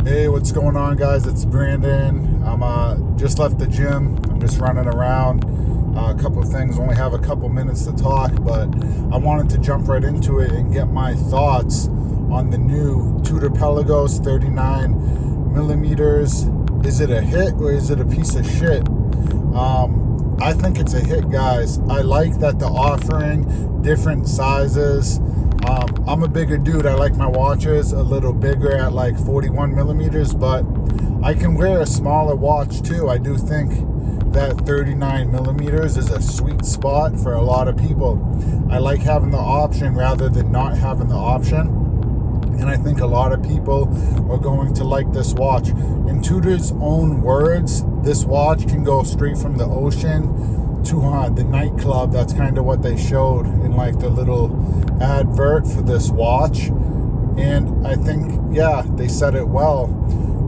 Hey, what's going on, guys? It's Brandon. I'm just left the gym. I'm just running around. A couple of things. Only have a couple minutes to talk, but I wanted to jump right into it and get my thoughts on the new Tudor Pelagos 39 millimeters. Is it a hit or is it a piece of shit? I think it's a hit, guys. I like that they're offering different sizes. I'm a bigger dude. I like my watches a little bigger at like 41 millimeters, but I can wear a smaller watch too. I do think that 39 millimeters is a sweet spot for a lot of people. I like having the option rather than not having the option. And I think a lot of people are going to like this watch. In Tudor's own words, this watch can go straight from the ocean to the nightclub. That's kind of what they showed in like the little advert for this watch. And I think, yeah, they said it well.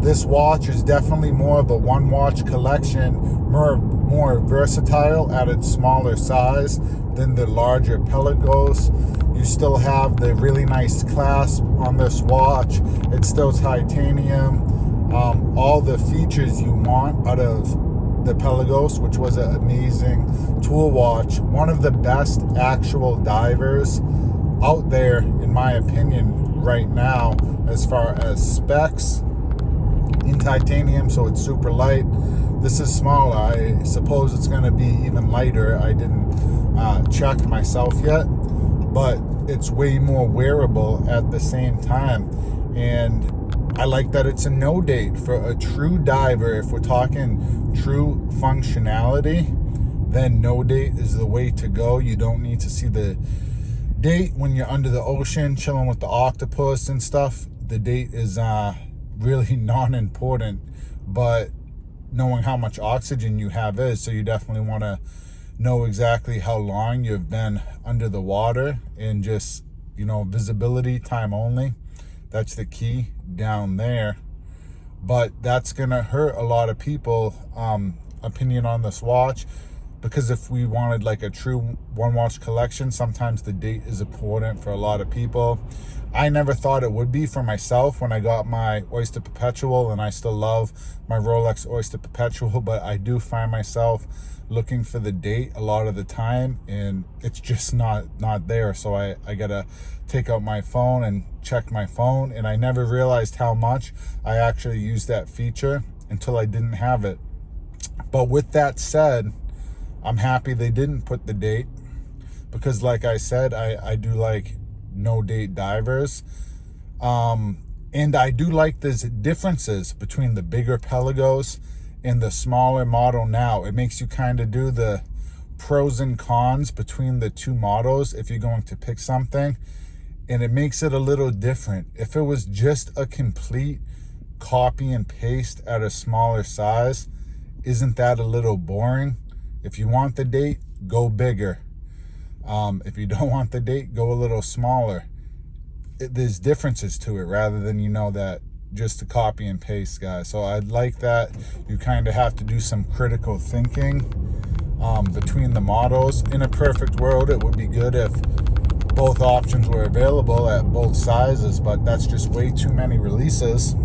This watch is definitely more of a one watch collection, more versatile at its smaller size than the larger Pelagos. You still have the really nice clasp on this watch. It's still titanium. All the features you want out of the Pelagos, which was an amazing tool watch. One of the best actual divers out there, in my opinion, right now, as far as specs. In titanium, so it's super light. This is smaller. I suppose it's going to be even lighter. I didn't check myself yet, but it's way more wearable at the same time. And I like that it's a no date. For a true diver, if we're talking true functionality, then no date is the way to go. You don't need to see the date when you're under the ocean chilling with the octopus and stuff. The date is really non-important, but knowing how much oxygen you have is, so you definitely want to know exactly how long you've been under the water, and just, you know, visibility time only. That's the key down there. But that's gonna hurt a lot of people opinion on this watch, because if we wanted like a true one watch collection, sometimes the date is important for a lot of people. I never thought it would be for myself when I got my Oyster Perpetual, and I still love my Rolex Oyster Perpetual, but I do find myself looking for the date a lot of the time, and it's just not there. So I gotta take out my phone and check my phone, and I never realized how much I actually used that feature until I didn't have it. But with that said, I'm happy they didn't put the date, because like I said, I do like no date divers. And I do like the differences between the bigger Pelagos and the smaller model now. It makes you kind of do the pros and cons between the two models if you're going to pick something, and it makes it a little different. If it was just a complete copy and paste at a smaller size, isn't that a little boring? If you want the date, go bigger. If you don't want the date, go a little smaller. There's differences to it, rather than, you know, that just a copy and paste, guys. So I'd like that. You kind of have to do some critical thinking between the models. In a perfect world, it would be good if both options were available at both sizes, but that's just way too many releases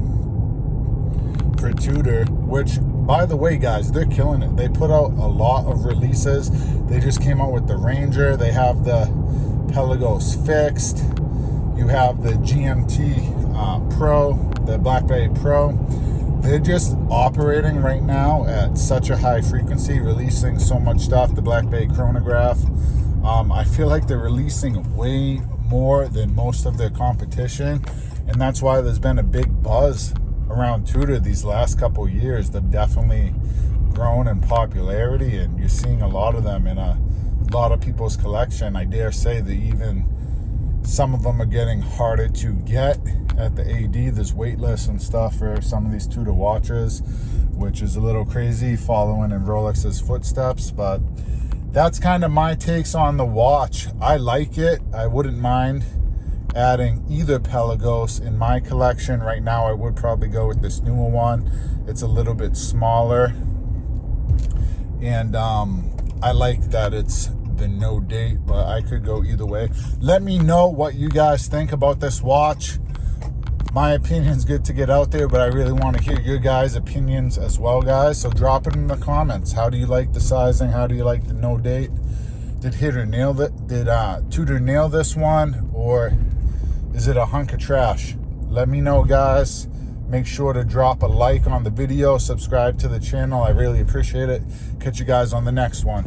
for Tudor, which, by the way, guys, they're killing it. They put out a lot of releases. They just came out with the Ranger. They have the Pelagos Fixed. You have the GMT Pro, the Black Bay Pro. They're just operating right now at such a high frequency, releasing so much stuff. The Black Bay Chronograph. I feel like they're releasing way more than most of their competition, and that's why there's been a big buzz around Tudor these last couple years. They've definitely grown in popularity, and you're seeing a lot of them in a lot of people's collection. I dare say that even some of them are getting harder to get at the AD. There's wait lists and stuff for some of these Tudor watches, which is a little crazy, following in Rolex's footsteps. But that's kind of my takes on the watch. I like it. I wouldn't mind adding either Pelagos in my collection. Right now, I would probably go with this newer one. It's a little bit smaller, and I like that it's the no date, but I could go either way. Let me know what you guys think about this watch. My opinion's good to get out there, but I really want to hear your guys' opinions as well, guys. So drop it in the comments. How do you like the sizing? How do you like the no date? Did Tudor nail this one, or is it a hunk of trash? Let me know, guys. Make sure to drop a like on the video, subscribe to the channel. I really appreciate it. Catch you guys on the next one.